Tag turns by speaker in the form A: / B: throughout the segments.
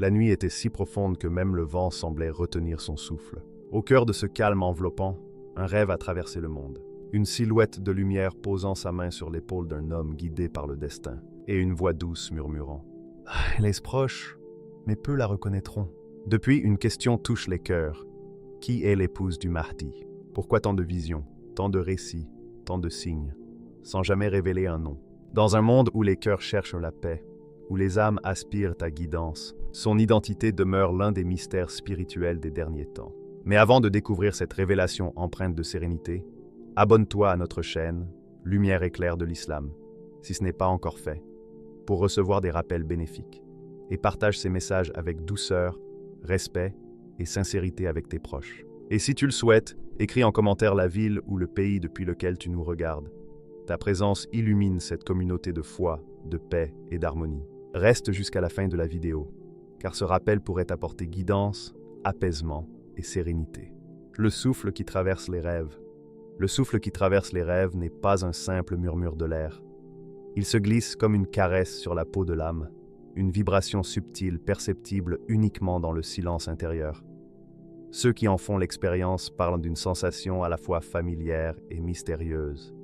A: La nuit était si profonde que même le vent semblait retenir son souffle. Au cœur de ce calme enveloppant, un rêve a traversé le monde. Une silhouette de lumière posant sa main sur l'épaule d'un homme guidé par le destin, et une voix douce murmurant « Elle est proche, mais peu la reconnaîtront. » Depuis, une question touche les cœurs. Qui est l'épouse du Mahdi? Pourquoi tant de visions, tant de récits, tant de signes, sans jamais révéler un nom? Dans un monde où les cœurs cherchent la paix, où les âmes aspirent à guidance, son identité demeure l'un des mystères spirituels des derniers temps. Mais avant de découvrir cette révélation empreinte de sérénité, abonne-toi à notre chaîne Lumière éclair de l'Islam, si ce n'est pas encore fait, pour recevoir des rappels bénéfiques, et partage ces messages avec douceur, respect et sincérité avec tes proches. Et si tu le souhaites, écris en commentaire la ville ou le pays depuis lequel tu nous regardes. Ta présence illumine cette communauté de foi, de paix et d'harmonie. Reste jusqu'à la fin de la vidéo, car ce rappel pourrait t'apporter guidance, apaisement et sérénité. Le souffle qui traverse les rêves. Le souffle qui traverse les rêves n'est pas un simple murmure de l'air. Il se glisse comme une caresse sur la peau de l'âme, une vibration subtile perceptible uniquement dans le silence intérieur. Ceux qui en font l'expérience parlent d'une sensation à la fois familière et mystérieuse,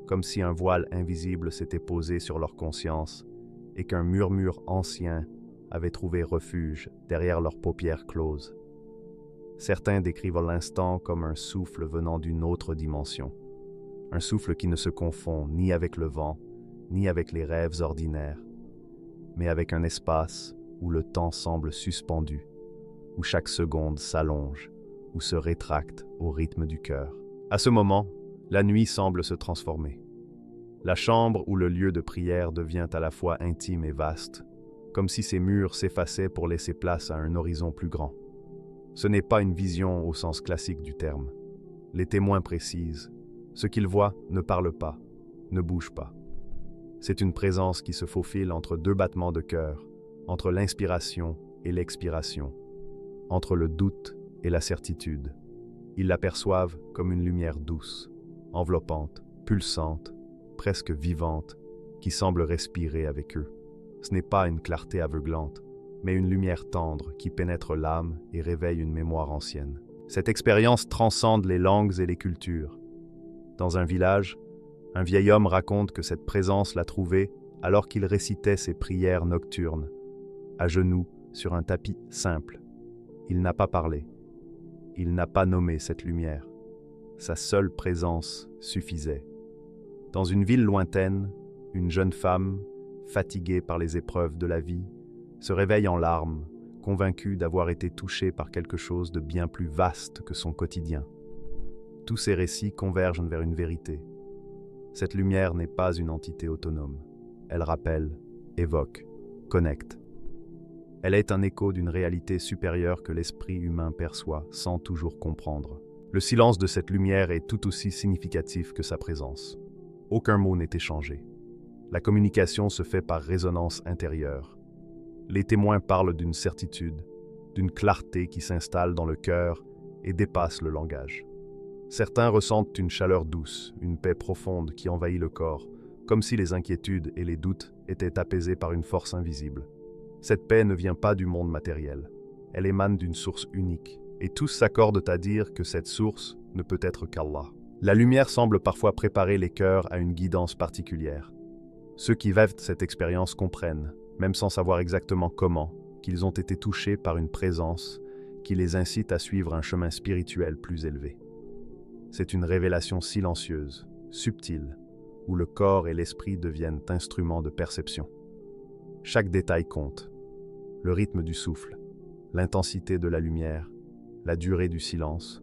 A: comme si un voile invisible s'était posé sur leur conscience et qu'un murmure ancien avait trouvé refuge derrière leurs paupières closes. Certains décrivent l'instant comme un souffle venant d'une autre dimension, un souffle qui ne se confond ni avec le vent, ni avec les rêves ordinaires, mais avec un espace où le temps semble suspendu, où chaque seconde s'allonge ou se rétracte au rythme du cœur. À ce moment, la nuit semble se transformer. La chambre ou le lieu de prière devient à la fois intime et vaste, comme si ses murs s'effaçaient pour laisser place à un horizon plus grand. Ce n'est pas une vision au sens classique du terme. Les témoins précisent, ce qu'ils voient ne parle pas, ne bouge pas. C'est une présence qui se faufile entre deux battements de cœur, entre l'inspiration et l'expiration, entre le doute et la certitude. Ils l'aperçoivent comme une lumière douce, enveloppante, pulsante, presque vivante, qui semble respirer avec eux. Ce n'est pas une clarté aveuglante, mais une lumière tendre qui pénètre l'âme et réveille une mémoire ancienne. Cette expérience transcende les langues et les cultures. Dans un village, un vieil homme raconte que cette présence l'a trouvé alors qu'il récitait ses prières nocturnes, à genoux sur un tapis simple. Il n'a pas parlé. Il n'a pas nommé cette lumière. Sa seule présence suffisait. Dans une ville lointaine, une jeune femme, fatiguée par les épreuves de la vie, se réveille en larmes, convaincue d'avoir été touchée par quelque chose de bien plus vaste que son quotidien. Tous ces récits convergent vers une vérité. Cette lumière n'est pas une entité autonome. Elle rappelle, évoque, connecte. Elle est un écho d'une réalité supérieure que l'esprit humain perçoit sans toujours comprendre. Le silence de cette lumière est tout aussi significatif que sa présence. Aucun mot n'est échangé. La communication se fait par résonance intérieure. Les témoins parlent d'une certitude, d'une clarté qui s'installe dans le cœur et dépasse le langage. Certains ressentent une chaleur douce, une paix profonde qui envahit le corps, comme si les inquiétudes et les doutes étaient apaisés par une force invisible. Cette paix ne vient pas du monde matériel. Elle émane d'une source unique, et tous s'accordent à dire que cette source ne peut être qu'Allah. La lumière semble parfois préparer les cœurs à une guidance particulière. Ceux qui vivent cette expérience comprennent, même sans savoir exactement comment, qu'ils ont été touchés par une présence qui les incite à suivre un chemin spirituel plus élevé. C'est une révélation silencieuse, subtile, où le corps et l'esprit deviennent instruments de perception. Chaque détail compte. Le rythme du souffle, l'intensité de la lumière, la durée du silence,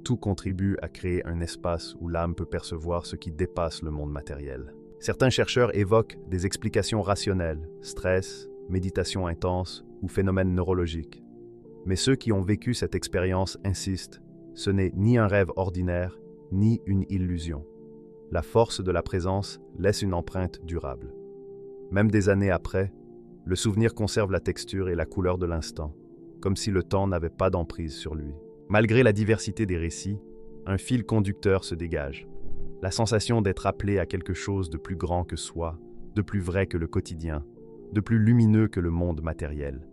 A: tout contribue à créer un espace où l'âme peut percevoir ce qui dépasse le monde matériel. Certains chercheurs évoquent des explications rationnelles, stress, méditation intense ou phénomènes neurologiques. Mais ceux qui ont vécu cette expérience insistent, ce n'est ni un rêve ordinaire, ni une illusion. La force de la présence laisse une empreinte durable. Même des années après, le souvenir conserve la texture et la couleur de l'instant, comme si le temps n'avait pas d'emprise sur lui. Malgré la diversité des récits, un fil conducteur se dégage. La sensation d'être appelé à quelque chose de plus grand que soi, de plus vrai que le quotidien, de plus lumineux que le monde matériel.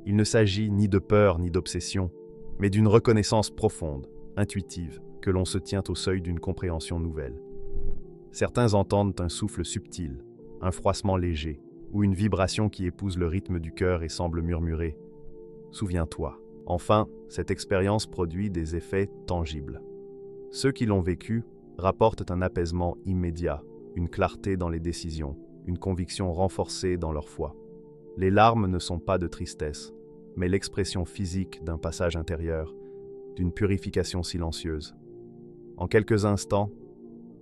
A: Il ne s'agit ni de peur ni d'obsession, mais d'une reconnaissance profonde, intuitive, que l'on se tient au seuil d'une compréhension nouvelle. Certains entendent un souffle subtil, un froissement léger, ou une vibration qui épouse le rythme du cœur et semble murmurer « Souviens-toi ». Enfin, cette expérience produit des effets tangibles. Ceux qui l'ont vécu rapportent un apaisement immédiat, une clarté dans les décisions, une conviction renforcée dans leur foi. Les larmes ne sont pas de tristesse, mais l'expression physique d'un passage intérieur, d'une purification silencieuse. En quelques instants,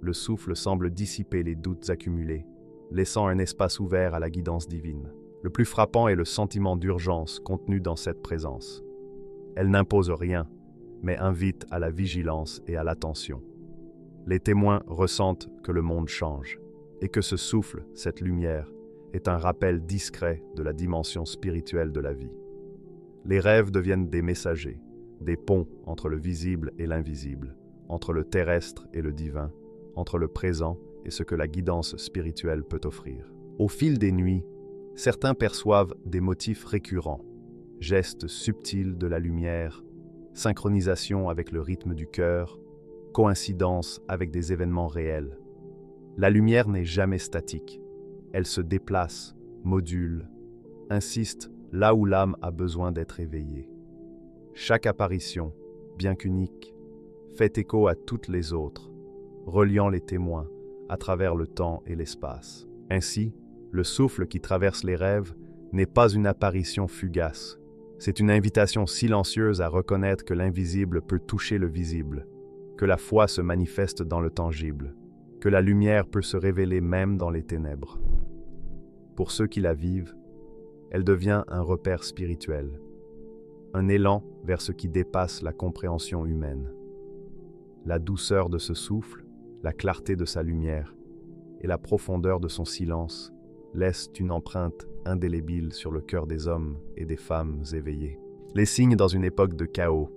A: le souffle semble dissiper les doutes accumulés, laissant un espace ouvert à la guidance divine. Le plus frappant est le sentiment d'urgence contenu dans cette présence. Elle n'impose rien, mais invite à la vigilance et à l'attention. Les témoins ressentent que le monde change, et que ce souffle, cette lumière, est un rappel discret de la dimension spirituelle de la vie. Les rêves deviennent des messagers, des ponts entre le visible et l'invisible, entre le terrestre et le divin, entre le présent et ce que la guidance spirituelle peut offrir. Au fil des nuits, certains perçoivent des motifs récurrents, gestes subtils de la lumière, synchronisation avec le rythme du cœur, coïncidence avec des événements réels. La lumière n'est jamais statique. Elle se déplace, module, insiste là où l'âme a besoin d'être éveillée. Chaque apparition, bien qu'unique, fait écho à toutes les autres, reliant les témoins à travers le temps et l'espace. Ainsi, le souffle qui traverse les rêves n'est pas une apparition fugace. C'est une invitation silencieuse à reconnaître que l'invisible peut toucher le visible, que la foi se manifeste dans le tangible, que la lumière peut se révéler même dans les ténèbres. Pour ceux qui la vivent, elle devient un repère spirituel, un élan vers ce qui dépasse la compréhension humaine. La douceur de ce souffle, la clarté de sa lumière et la profondeur de son silence laissent une empreinte indélébile sur le cœur des hommes et des femmes éveillés. Les signes dans une époque de chaos.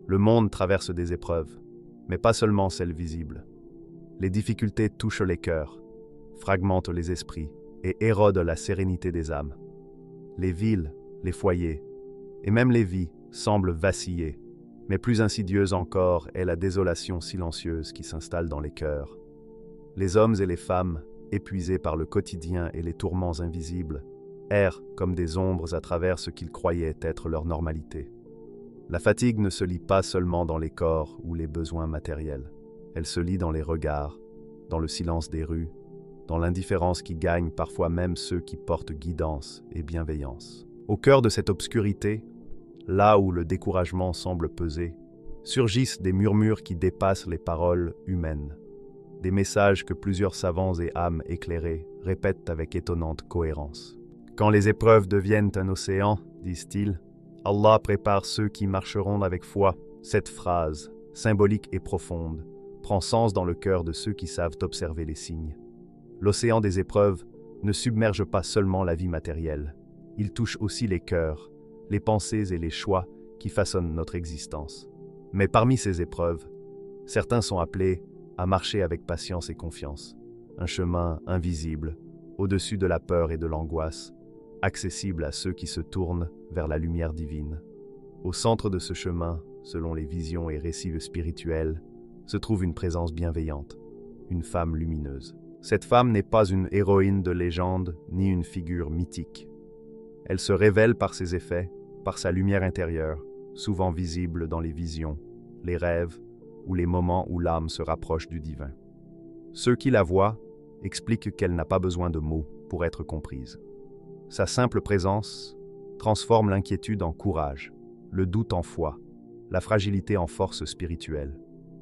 A: Le monde traverse des épreuves, mais pas seulement celles visibles. Les difficultés touchent les cœurs, fragmentent les esprits et érodent la sérénité des âmes. Les villes, les foyers et même les vies semblent vaciller, mais plus insidieuse encore est la désolation silencieuse qui s'installe dans les cœurs. Les hommes et les femmes, épuisés par le quotidien et les tourments invisibles, errent comme des ombres à travers ce qu'ils croyaient être leur normalité. La fatigue ne se lit pas seulement dans les corps ou les besoins matériels. Elle se lit dans les regards, dans le silence des rues, dans l'indifférence qui gagne parfois même ceux qui portent guidance et bienveillance. Au cœur de cette obscurité, là où le découragement semble peser, surgissent des murmures qui dépassent les paroles humaines. Des messages que plusieurs savants et âmes éclairées répètent avec étonnante cohérence. Quand les épreuves deviennent un océan, disent-ils, Allah prépare ceux qui marcheront avec foi. Cette phrase, symbolique et profonde, prend sens dans le cœur de ceux qui savent observer les signes. L'océan des épreuves ne submerge pas seulement la vie matérielle, il touche aussi les cœurs, les pensées et les choix qui façonnent notre existence. Mais parmi ces épreuves, certains sont appelés à marcher avec patience et confiance, un chemin invisible, au-dessus de la peur et de l'angoisse, accessible à ceux qui se tournent vers la lumière divine. Au centre de ce chemin, selon les visions et récits spirituels, se trouve une présence bienveillante, une femme lumineuse. Cette femme n'est pas une héroïne de légende ni une figure mythique. Elle se révèle par ses effets, par sa lumière intérieure, souvent visible dans les visions, les rêves ou les moments où l'âme se rapproche du divin. Ceux qui la voient expliquent qu'elle n'a pas besoin de mots pour être comprise. Sa simple présence transforme l'inquiétude en courage, le doute en foi, la fragilité en force spirituelle.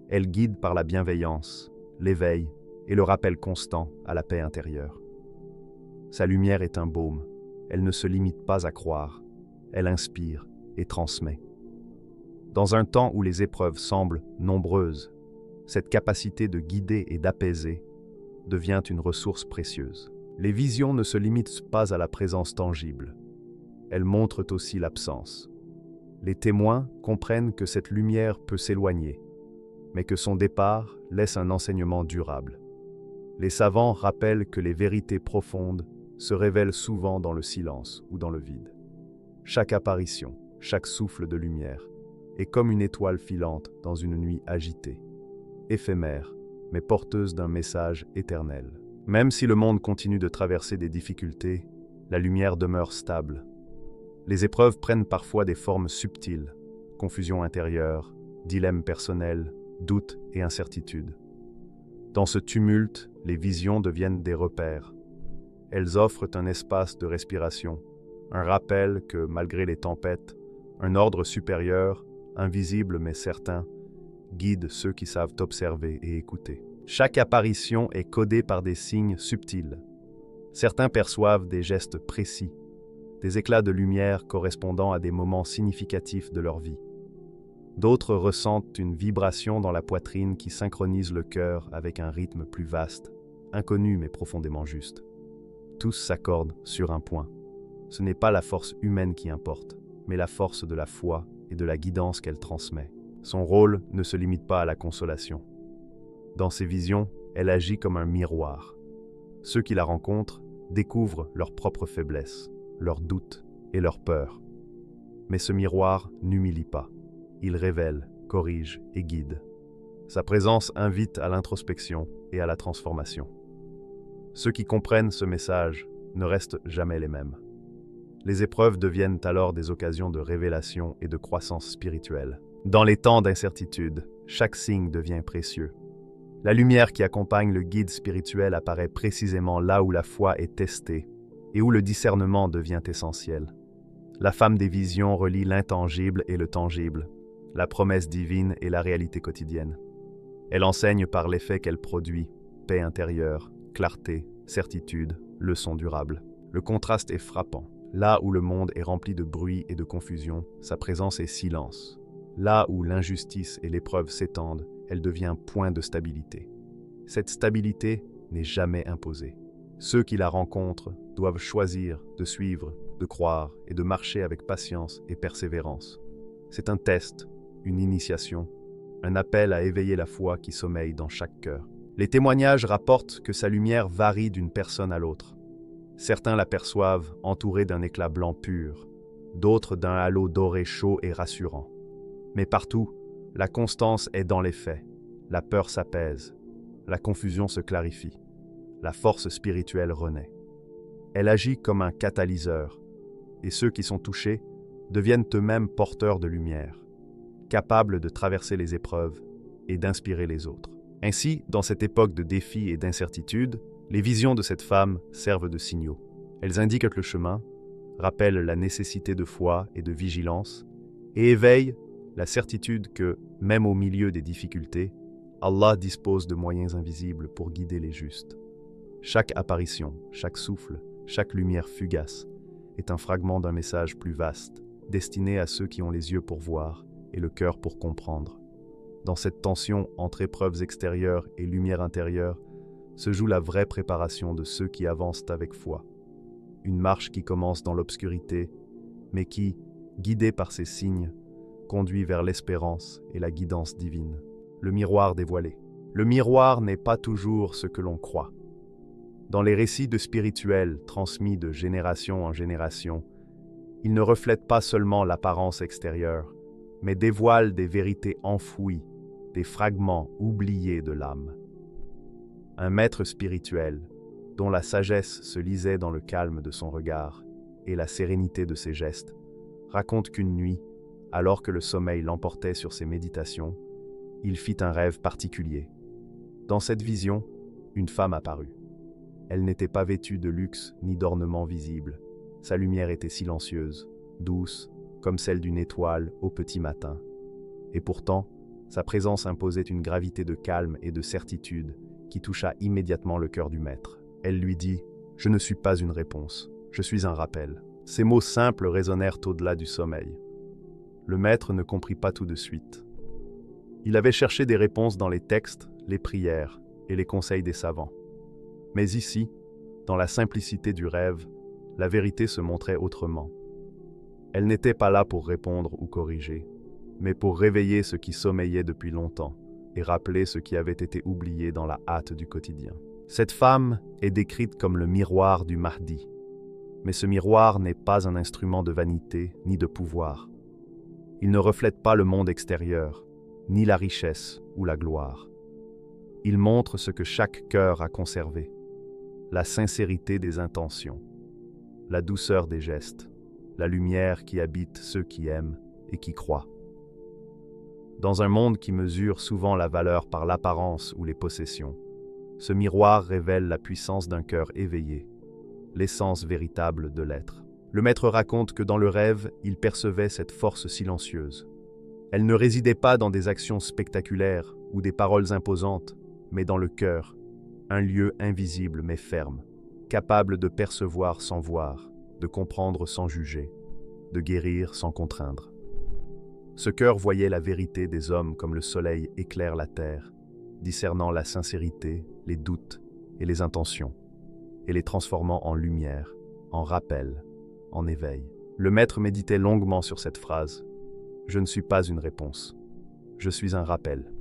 A: Elle guide par la bienveillance, l'éveil et le rappel constant à la paix intérieure. Sa lumière est un baume. Elle ne se limite pas à croire. Elle inspire et transmet. Dans un temps où les épreuves semblent nombreuses, cette capacité de guider et d'apaiser devient une ressource précieuse. Les visions ne se limitent pas à la présence tangible. Elles montrent aussi l'absence. Les témoins comprennent que cette lumière peut s'éloigner, mais que son départ laisse un enseignement durable. Les savants rappellent que les vérités profondes se révèlent souvent dans le silence ou dans le vide. Chaque apparition, chaque souffle de lumière, est comme une étoile filante dans une nuit agitée, éphémère, mais porteuse d'un message éternel. Même si le monde continue de traverser des difficultés, la lumière demeure stable. Les épreuves prennent parfois des formes subtiles, confusion intérieure, dilemmes personnels, doutes et incertitudes. Dans ce tumulte, les visions deviennent des repères. Elles offrent un espace de respiration, un rappel que, malgré les tempêtes, un ordre supérieur, invisible mais certain, guide ceux qui savent observer et écouter. Chaque apparition est codée par des signes subtils. Certains perçoivent des gestes précis, des éclats de lumière correspondant à des moments significatifs de leur vie. D'autres ressentent une vibration dans la poitrine qui synchronise le cœur avec un rythme plus vaste, inconnu mais profondément juste. Tous s'accordent sur un point. Ce n'est pas la force humaine qui importe, mais la force de la foi et de la guidance qu'elle transmet. Son rôle ne se limite pas à la consolation. Dans ses visions, elle agit comme un miroir. Ceux qui la rencontrent découvrent leurs propres faiblesses, leurs doutes et leurs peurs. Mais ce miroir n'humilie pas. Il révèle, corrige et guide. Sa présence invite à l'introspection et à la transformation. Ceux qui comprennent ce message ne restent jamais les mêmes. Les épreuves deviennent alors des occasions de révélation et de croissance spirituelle. Dans les temps d'incertitude, chaque signe devient précieux. La lumière qui accompagne le guide spirituel apparaît précisément là où la foi est testée et où le discernement devient essentiel. La femme des visions relie l'intangible et le tangible, la promesse divine et la réalité quotidienne. Elle enseigne par l'effet qu'elle produit, paix intérieure, clarté, certitude, leçon durable. Le contraste est frappant. Là où le monde est rempli de bruit et de confusion, sa présence est silence. Là où l'injustice et l'épreuve s'étendent, elle devient point de stabilité. Cette stabilité n'est jamais imposée. Ceux qui la rencontrent doivent choisir de suivre, de croire et de marcher avec patience et persévérance. C'est un test, une initiation, un appel à éveiller la foi qui sommeille dans chaque cœur. Les témoignages rapportent que sa lumière varie d'une personne à l'autre. Certains l'aperçoivent entourée d'un éclat blanc pur, d'autres d'un halo doré chaud et rassurant. Mais partout, la constance est dans les faits. La peur s'apaise, la confusion se clarifie, la force spirituelle renaît. Elle agit comme un catalyseur, et ceux qui sont touchés deviennent eux-mêmes porteurs de lumière, capables de traverser les épreuves et d'inspirer les autres. Ainsi, dans cette époque de défis et d'incertitudes, les visions de cette femme servent de signaux. Elles indiquent le chemin, rappellent la nécessité de foi et de vigilance, et éveillent la certitude que, même au milieu des difficultés, Allah dispose de moyens invisibles pour guider les justes. Chaque apparition, chaque souffle, chaque lumière fugace est un fragment d'un message plus vaste, destiné à ceux qui ont les yeux pour voir et le cœur pour comprendre. Dans cette tension entre épreuves extérieures et lumière intérieure, se joue la vraie préparation de ceux qui avancent avec foi. Une marche qui commence dans l'obscurité, mais qui, guidée par ses signes, conduit vers l'espérance et la guidance divine. Le miroir dévoilé. Le miroir n'est pas toujours ce que l'on croit. Dans les récits de spirituels transmis de génération en génération, ils ne reflètent pas seulement l'apparence extérieure, mais dévoilent des vérités enfouies, des fragments oubliés de l'âme. Un maître spirituel, dont la sagesse se lisait dans le calme de son regard et la sérénité de ses gestes, raconte qu'une nuit, alors que le sommeil l'emportait sur ses méditations, il fit un rêve particulier. Dans cette vision, une femme apparut. Elle n'était pas vêtue de luxe ni d'ornements visibles. Sa lumière était silencieuse, douce, comme celle d'une étoile au petit matin. Et pourtant, sa présence imposait une gravité de calme et de certitude qui toucha immédiatement le cœur du maître. Elle lui dit « Je ne suis pas une réponse, je suis un rappel ». Ces mots simples résonnèrent au-delà du sommeil. Le maître ne comprit pas tout de suite. Il avait cherché des réponses dans les textes, les prières et les conseils des savants. Mais ici, dans la simplicité du rêve, la vérité se montrait autrement. Elle n'était pas là pour répondre ou corriger, mais pour réveiller ce qui sommeillait depuis longtemps et rappeler ce qui avait été oublié dans la hâte du quotidien. Cette femme est décrite comme le miroir du Mahdi. Mais ce miroir n'est pas un instrument de vanité ni de pouvoir. Il ne reflète pas le monde extérieur, ni la richesse ou la gloire. Il montre ce que chaque cœur a conservé, la sincérité des intentions, la douceur des gestes, la lumière qui habite ceux qui aiment et qui croient. Dans un monde qui mesure souvent la valeur par l'apparence ou les possessions, ce miroir révèle la puissance d'un cœur éveillé, l'essence véritable de l'être. Le maître raconte que dans le rêve, il percevait cette force silencieuse. Elle ne résidait pas dans des actions spectaculaires ou des paroles imposantes, mais dans le cœur, un lieu invisible mais ferme, capable de percevoir sans voir, de comprendre sans juger, de guérir sans contraindre. Ce cœur voyait la vérité des hommes comme le soleil éclaire la terre, discernant la sincérité, les doutes et les intentions, et les transformant en lumière, en rappel, en éveil. Le maître méditait longuement sur cette phrase. « Je ne suis pas une réponse, je suis un rappel. »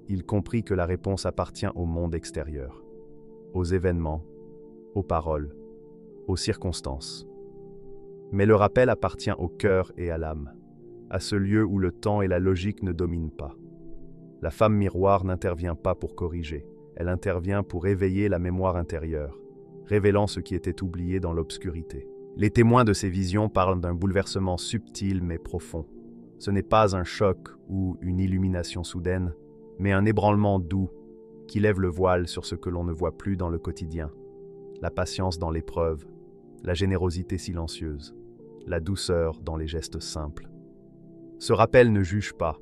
A: Il comprit que la réponse appartient au monde extérieur, aux événements, aux paroles, aux circonstances. Mais le rappel appartient au cœur et à l'âme, à ce lieu où le temps et la logique ne dominent pas. La femme miroir n'intervient pas pour corriger, elle intervient pour éveiller la mémoire intérieure, révélant ce qui était oublié dans l'obscurité. Les témoins de ces visions parlent d'un bouleversement subtil mais profond. Ce n'est pas un choc ou une illumination soudaine, mais un ébranlement doux qui lève le voile sur ce que l'on ne voit plus dans le quotidien. La patience dans l'épreuve, la générosité silencieuse, la douceur dans les gestes simples. Ce rappel ne juge pas.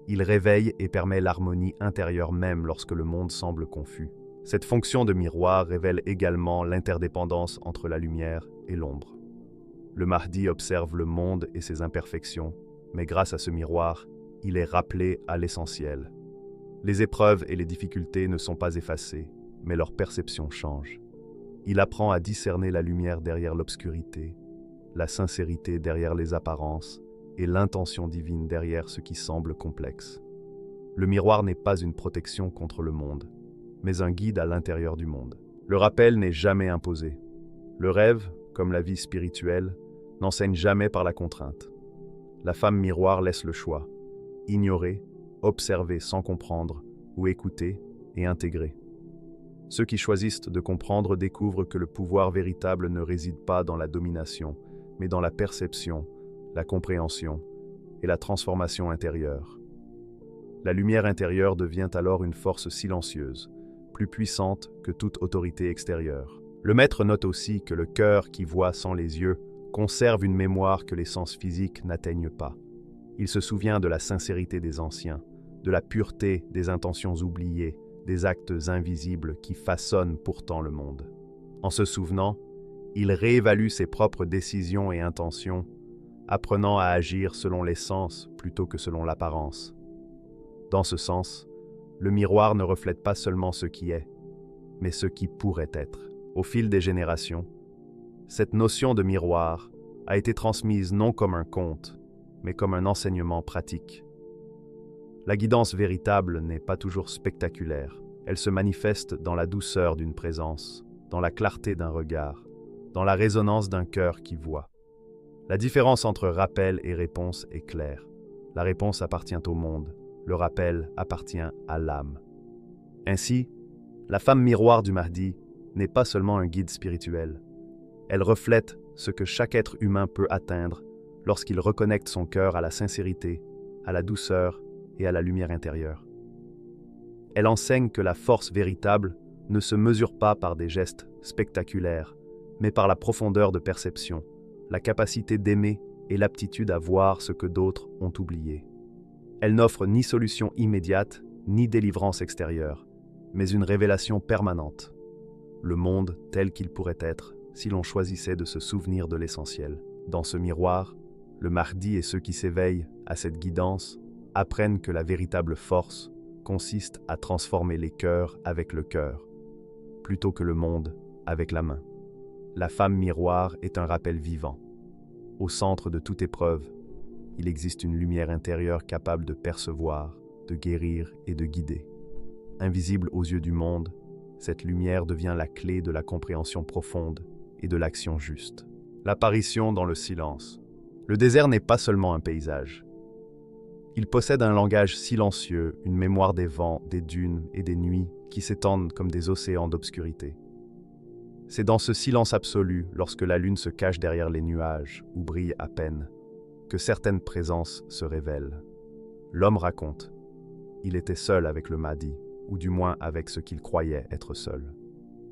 A: Il réveille et permet l'harmonie intérieure même lorsque le monde semble confus. Cette fonction de miroir révèle également l'interdépendance entre la lumière et l'ombre. Le Mahdi observe le monde et ses imperfections, mais grâce à ce miroir, il est rappelé à l'essentiel. Les épreuves et les difficultés ne sont pas effacées, mais leur perception change. Il apprend à discerner la lumière derrière l'obscurité, la sincérité derrière les apparences et l'intention divine derrière ce qui semble complexe. Le miroir n'est pas une protection contre le monde, mais un guide à l'intérieur du monde. Le rappel n'est jamais imposé. Le rêve, comme la vie spirituelle, n'enseigne jamais par la contrainte. La femme miroir laisse le choix, ignorer, observer sans comprendre, ou écouter et intégrer. Ceux qui choisissent de comprendre découvrent que le pouvoir véritable ne réside pas dans la domination, mais dans la perception, la compréhension et la transformation intérieure. La lumière intérieure devient alors une force silencieuse, plus puissante que toute autorité extérieure. Le maître note aussi que le cœur qui voit sans les yeux conserve une mémoire que les sens physiques n'atteignent pas. Il se souvient de la sincérité des anciens, de la pureté des intentions oubliées, des actes invisibles qui façonnent pourtant le monde. En se souvenant, il réévalue ses propres décisions et intentions, apprenant à agir selon les sens plutôt que selon l'apparence. Dans ce sens, le miroir ne reflète pas seulement ce qui est, mais ce qui pourrait être. Au fil des générations, cette notion de miroir a été transmise non comme un conte, mais comme un enseignement pratique. La guidance véritable n'est pas toujours spectaculaire. Elle se manifeste dans la douceur d'une présence, dans la clarté d'un regard, dans la résonance d'un cœur qui voit. La différence entre rappel et réponse est claire. La réponse appartient au monde, le rappel appartient à l'âme. Ainsi, la femme miroir du Mahdi n'est pas seulement un guide spirituel. Elle reflète ce que chaque être humain peut atteindre lorsqu'il reconnecte son cœur à la sincérité, à la douceur et à la lumière intérieure. Elle enseigne que la force véritable ne se mesure pas par des gestes spectaculaires, mais par la profondeur de perception, la capacité d'aimer et l'aptitude à voir ce que d'autres ont oublié. Elle n'offre ni solution immédiate, ni délivrance extérieure, mais une révélation permanente. Le monde tel qu'il pourrait être si l'on choisissait de se souvenir de l'essentiel. Dans ce miroir, le Mahdi et ceux qui s'éveillent à cette guidance apprennent que la véritable force consiste à transformer les cœurs avec le cœur, plutôt que le monde avec la main. La femme miroir est un rappel vivant. Au centre de toute épreuve, il existe une lumière intérieure capable de percevoir, de guérir et de guider. Invisible aux yeux du monde, cette lumière devient la clé de la compréhension profonde et de l'action juste. L'apparition dans le silence. Le désert n'est pas seulement un paysage. Il possède un langage silencieux, une mémoire des vents, des dunes et des nuits qui s'étendent comme des océans d'obscurité. C'est dans ce silence absolu, lorsque la lune se cache derrière les nuages ou brille à peine, que certaines présences se révèlent. L'homme raconte. Il était seul avec le Mahdi, ou du moins avec ce qu'il croyait être seul.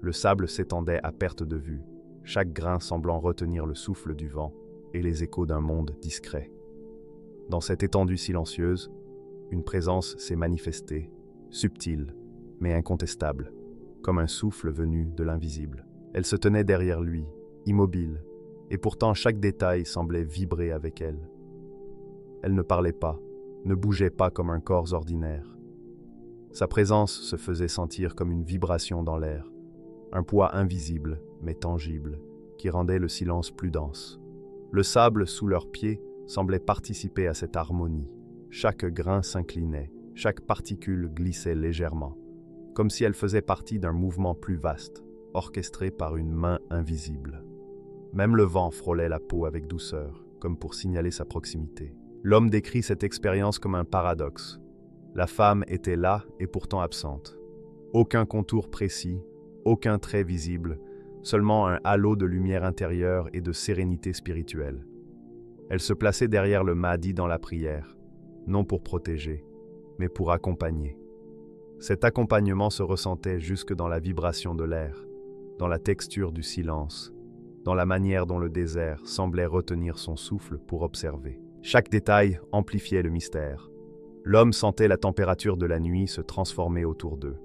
A: Le sable s'étendait à perte de vue, chaque grain semblant retenir le souffle du vent et les échos d'un monde discret. Dans cette étendue silencieuse, une présence s'est manifestée, subtile, mais incontestable, comme un souffle venu de l'invisible. Elle se tenait derrière lui, immobile, et pourtant chaque détail semblait vibrer avec elle. Elle ne parlait pas, ne bougeait pas comme un corps ordinaire. Sa présence se faisait sentir comme une vibration dans l'air, un poids invisible mais tangible, qui rendait le silence plus dense. Le sable sous leurs pieds semblait participer à cette harmonie. Chaque grain s'inclinait, chaque particule glissait légèrement, comme si elle faisait partie d'un mouvement plus vaste, orchestré par une main invisible. Même le vent frôlait la peau avec douceur, comme pour signaler sa proximité. L'homme décrit cette expérience comme un paradoxe. La femme était là et pourtant absente. Aucun contour précis, aucun trait visible, seulement un halo de lumière intérieure et de sérénité spirituelle. Elle se plaçait derrière le Mahdi dans la prière, non pour protéger, mais pour accompagner. Cet accompagnement se ressentait jusque dans la vibration de l'air, dans la texture du silence, dans la manière dont le désert semblait retenir son souffle pour observer. Chaque détail amplifiait le mystère. L'homme sentait la température de la nuit se transformer autour d'eux.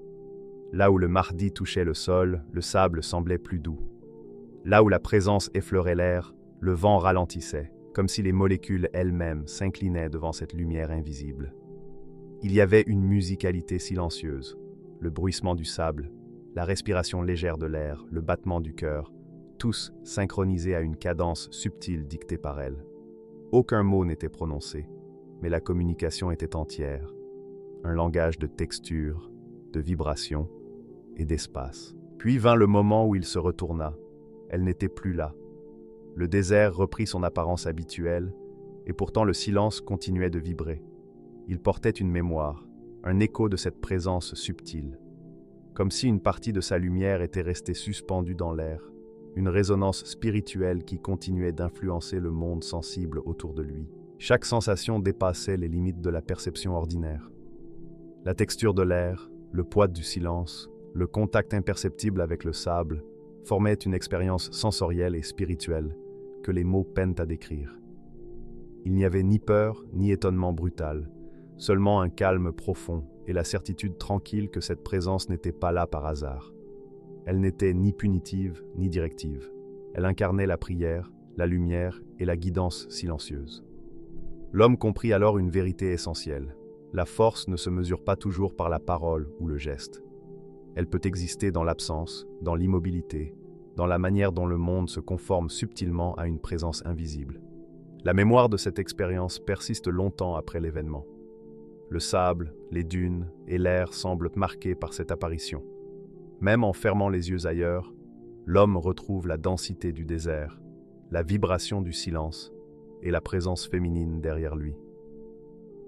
A: Là où le Mahdi touchait le sol, le sable semblait plus doux. Là où la présence effleurait l'air, le vent ralentissait, comme si les molécules elles-mêmes s'inclinaient devant cette lumière invisible. Il y avait une musicalité silencieuse, le bruissement du sable, la respiration légère de l'air, le battement du cœur, tous synchronisés à une cadence subtile dictée par elle. Aucun mot n'était prononcé, mais la communication était entière, un langage de texture, de vibration et d'espace. Puis vint le moment où il se retourna. Elle n'était plus là. Le désert reprit son apparence habituelle, et pourtant le silence continuait de vibrer. Il portait une mémoire, un écho de cette présence subtile, comme si une partie de sa lumière était restée suspendue dans l'air, une résonance spirituelle qui continuait d'influencer le monde sensible autour de lui. Chaque sensation dépassait les limites de la perception ordinaire. La texture de l'air, le poids du silence, le contact imperceptible avec le sable formaient une expérience sensorielle et spirituelle que les mots peinent à décrire. Il n'y avait ni peur ni étonnement brutal, seulement un calme profond et la certitude tranquille que cette présence n'était pas là par hasard. Elle n'était ni punitive ni directive. Elle incarnait la prière, la lumière et la guidance silencieuse. L'homme comprit alors une vérité essentielle. La force ne se mesure pas toujours par la parole ou le geste. Elle peut exister dans l'absence, dans l'immobilité, dans la manière dont le monde se conforme subtilement à une présence invisible. La mémoire de cette expérience persiste longtemps après l'événement. Le sable, les dunes et l'air semblent marqués par cette apparition. Même en fermant les yeux ailleurs, l'homme retrouve la densité du désert, la vibration du silence et la présence féminine derrière lui.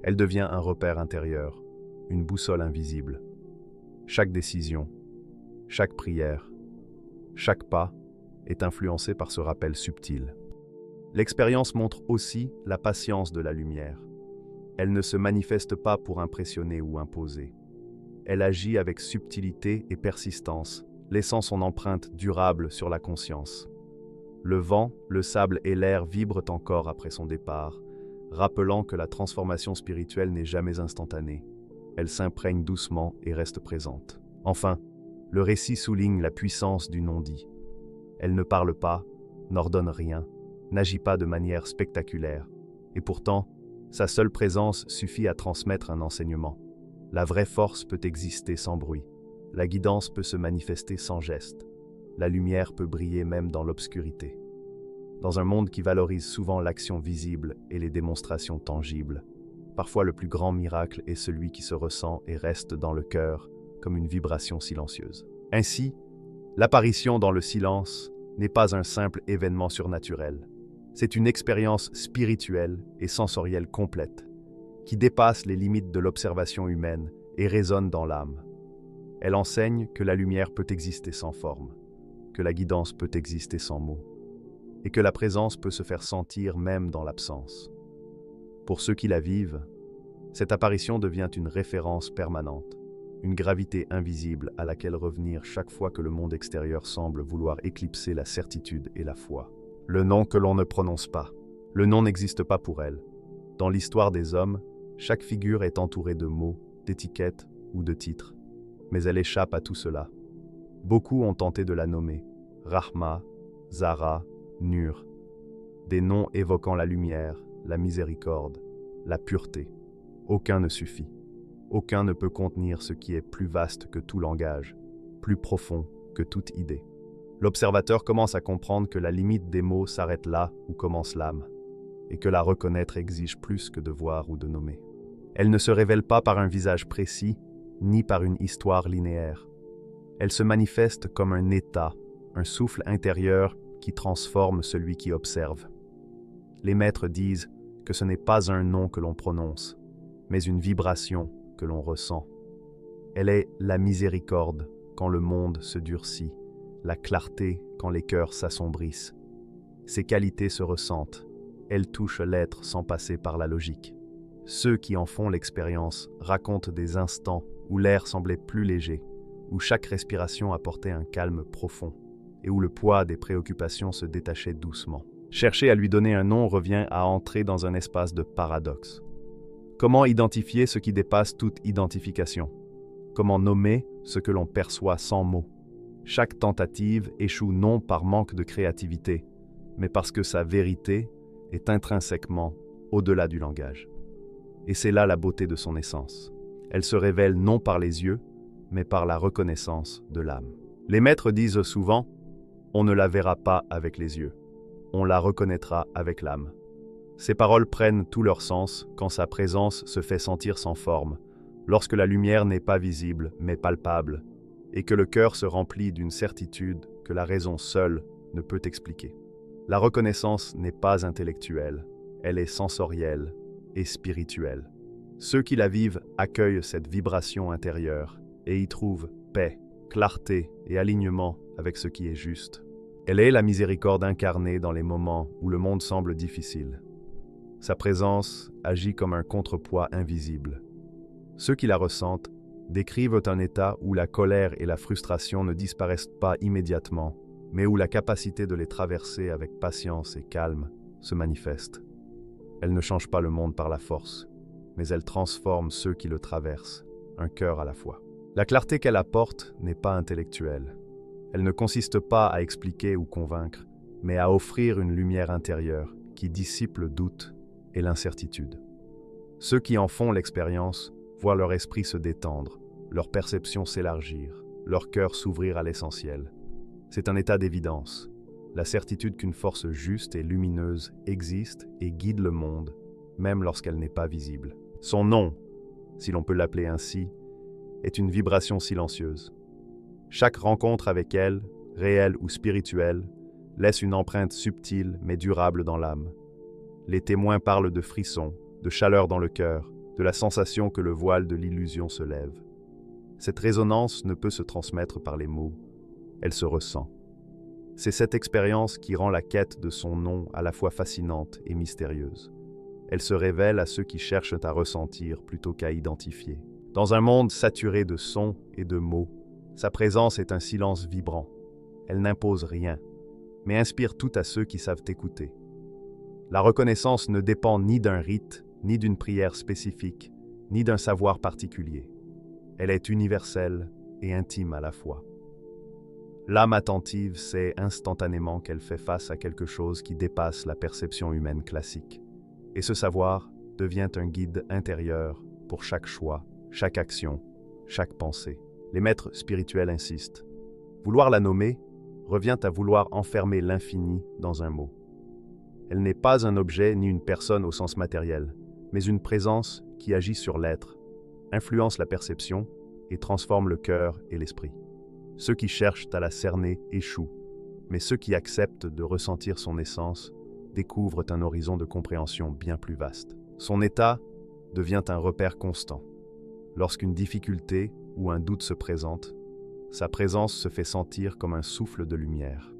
A: Elle devient un repère intérieur, une boussole invisible. Chaque décision, chaque prière, chaque pas est influencé par ce rappel subtil. L'expérience montre aussi la patience de la lumière. Elle ne se manifeste pas pour impressionner ou imposer. Elle agit avec subtilité et persistance, laissant son empreinte durable sur la conscience. Le vent, le sable et l'air vibrent encore après son départ, rappelant que la transformation spirituelle n'est jamais instantanée. Elle s'imprègne doucement et reste présente. Enfin, le récit souligne la puissance du non-dit. Elle ne parle pas, n'ordonne rien, n'agit pas de manière spectaculaire, et pourtant, sa seule présence suffit à transmettre un enseignement. La vraie force peut exister sans bruit, la guidance peut se manifester sans geste, la lumière peut briller même dans l'obscurité. Dans un monde qui valorise souvent l'action visible et les démonstrations tangibles, parfois le plus grand miracle est celui qui se ressent et reste dans le cœur comme une vibration silencieuse. Ainsi, l'apparition dans le silence n'est pas un simple événement surnaturel. C'est une expérience spirituelle et sensorielle complète, qui dépasse les limites de l'observation humaine et résonne dans l'âme. Elle enseigne que la lumière peut exister sans forme, que la guidance peut exister sans mots, et que la présence peut se faire sentir même dans l'absence. Pour ceux qui la vivent, cette apparition devient une référence permanente, une gravité invisible à laquelle revenir chaque fois que le monde extérieur semble vouloir éclipser la certitude et la foi. Le nom que l'on ne prononce pas. Le nom n'existe pas pour elle. Dans l'histoire des hommes, chaque figure est entourée de mots, d'étiquettes ou de titres. Mais elle échappe à tout cela. Beaucoup ont tenté de la nommer. Rahma, Zahra, Nur. Des noms évoquant la lumière, la miséricorde, la pureté. Aucun ne suffit. Aucun ne peut contenir ce qui est plus vaste que tout langage, plus profond que toute idée. L'observateur commence à comprendre que la limite des mots s'arrête là où commence l'âme, et que la reconnaître exige plus que de voir ou de nommer. Elle ne se révèle pas par un visage précis, ni par une histoire linéaire. Elle se manifeste comme un état, un souffle intérieur qui transforme celui qui observe. Les maîtres disent que ce n'est pas un nom que l'on prononce, mais une vibration que l'on ressent. Elle est la miséricorde quand le monde se durcit, la clarté quand les cœurs s'assombrissent. Ces qualités se ressentent, elles touchent l'être sans passer par la logique. Ceux qui en font l'expérience racontent des instants où l'air semblait plus léger, où chaque respiration apportait un calme profond, et où le poids des préoccupations se détachait doucement. Chercher à lui donner un nom revient à entrer dans un espace de paradoxe. Comment identifier ce qui dépasse toute identification? Comment nommer ce que l'on perçoit sans mots? Chaque tentative échoue non par manque de créativité, mais parce que sa vérité est intrinsèquement au-delà du langage. Et c'est là la beauté de son essence. Elle se révèle non par les yeux, mais par la reconnaissance de l'âme. Les maîtres disent souvent « On ne la verra pas avec les yeux, on la reconnaîtra avec l'âme ». Ces paroles prennent tout leur sens quand sa présence se fait sentir sans forme, lorsque la lumière n'est pas visible mais palpable, et que le cœur se remplit d'une certitude que la raison seule ne peut expliquer. La reconnaissance n'est pas intellectuelle, elle est sensorielle et spirituelle. Ceux qui la vivent accueillent cette vibration intérieure et y trouvent paix, clarté et alignement avec ce qui est juste. Elle est la miséricorde incarnée dans les moments où le monde semble difficile. Sa présence agit comme un contrepoids invisible. Ceux qui la ressentent décrivent un état où la colère et la frustration ne disparaissent pas immédiatement, mais où la capacité de les traverser avec patience et calme se manifeste. Elle ne change pas le monde par la force, mais elle transforme ceux qui le traversent, un cœur à la fois. La clarté qu'elle apporte n'est pas intellectuelle. Elle ne consiste pas à expliquer ou convaincre, mais à offrir une lumière intérieure qui dissipe le doute et l'incertitude. Ceux qui en font l'expérience voient leur esprit se détendre, leur perception s'élargir, leur cœur s'ouvrir à l'essentiel. C'est un état d'évidence, la certitude qu'une force juste et lumineuse existe et guide le monde, même lorsqu'elle n'est pas visible. Son nom, si l'on peut l'appeler ainsi, est une vibration silencieuse. Chaque rencontre avec elle, réelle ou spirituelle, laisse une empreinte subtile mais durable dans l'âme. Les témoins parlent de frissons, de chaleur dans le cœur, de la sensation que le voile de l'illusion se lève. Cette résonance ne peut se transmettre par les mots, elle se ressent. C'est cette expérience qui rend la quête de son nom à la fois fascinante et mystérieuse. Elle se révèle à ceux qui cherchent à ressentir plutôt qu'à identifier. Dans un monde saturé de sons et de mots, sa présence est un silence vibrant. Elle n'impose rien, mais inspire tout à ceux qui savent écouter. La reconnaissance ne dépend ni d'un rite, ni d'une prière spécifique, ni d'un savoir particulier. Elle est universelle et intime à la fois. L'âme attentive sait instantanément qu'elle fait face à quelque chose qui dépasse la perception humaine classique. Et ce savoir devient un guide intérieur pour chaque choix, chaque action, chaque pensée. Les maîtres spirituels insistent. Vouloir la nommer revient à vouloir enfermer l'infini dans un mot. Elle n'est pas un objet ni une personne au sens matériel, mais une présence qui agit sur l'être, influence la perception et transforme le cœur et l'esprit. Ceux qui cherchent à la cerner échouent, Mais ceux qui acceptent de ressentir son essence découvrent un horizon de compréhension bien plus vaste. Son état devient un repère constant. Lorsqu'une difficulté ou un doute se présente, sa présence se fait sentir comme un souffle de lumière.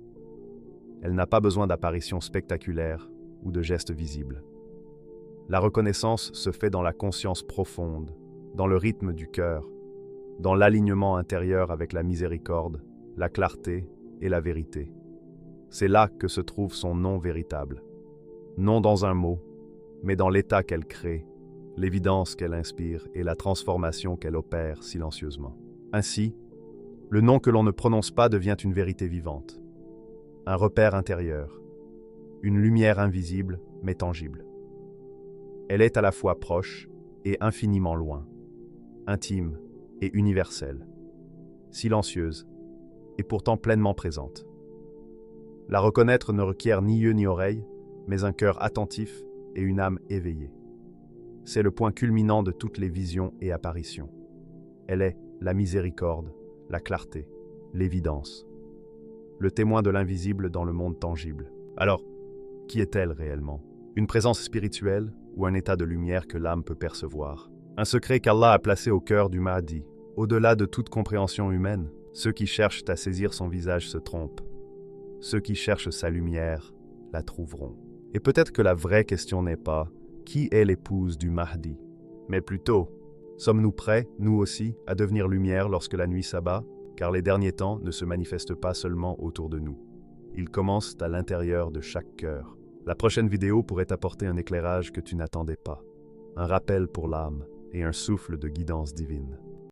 A: Elle n'a pas besoin d'apparitions spectaculaires ou de gestes visibles. La reconnaissance se fait dans la conscience profonde, dans le rythme du cœur, dans l'alignement intérieur avec la miséricorde, la clarté et la vérité. C'est là que se trouve son nom véritable. Non dans un mot, mais dans l'état qu'elle crée, l'évidence qu'elle inspire et la transformation qu'elle opère silencieusement. Ainsi, le nom que l'on ne prononce pas devient une vérité vivante, un repère intérieur, une lumière invisible mais tangible. Elle est à la fois proche et infiniment loin, intime et universelle, silencieuse et pourtant pleinement présente. La reconnaître ne requiert ni yeux ni oreilles, mais un cœur attentif et une âme éveillée. C'est le point culminant de toutes les visions et apparitions. Elle est la miséricorde, la clarté, l'évidence, le témoin de l'invisible dans le monde tangible. Alors, qui est-elle réellement? Une présence spirituelle ou un état de lumière que l'âme peut percevoir? Un secret qu'Allah a placé au cœur du Mahdi, au-delà de toute compréhension humaine. Ceux qui cherchent à saisir son visage se trompent. Ceux qui cherchent sa lumière la trouveront. Et peut-être que la vraie question n'est pas « Qui est l'épouse du Mahdi ?» mais plutôt « Sommes-nous prêts, nous aussi, à devenir lumière lorsque la nuit s'abat ?» Car les derniers temps ne se manifestent pas seulement autour de nous. Ils commencent à l'intérieur de chaque cœur. La prochaine vidéo pourrait apporter un éclairage que tu n'attendais pas, un rappel pour l'âme et un souffle de guidance divine.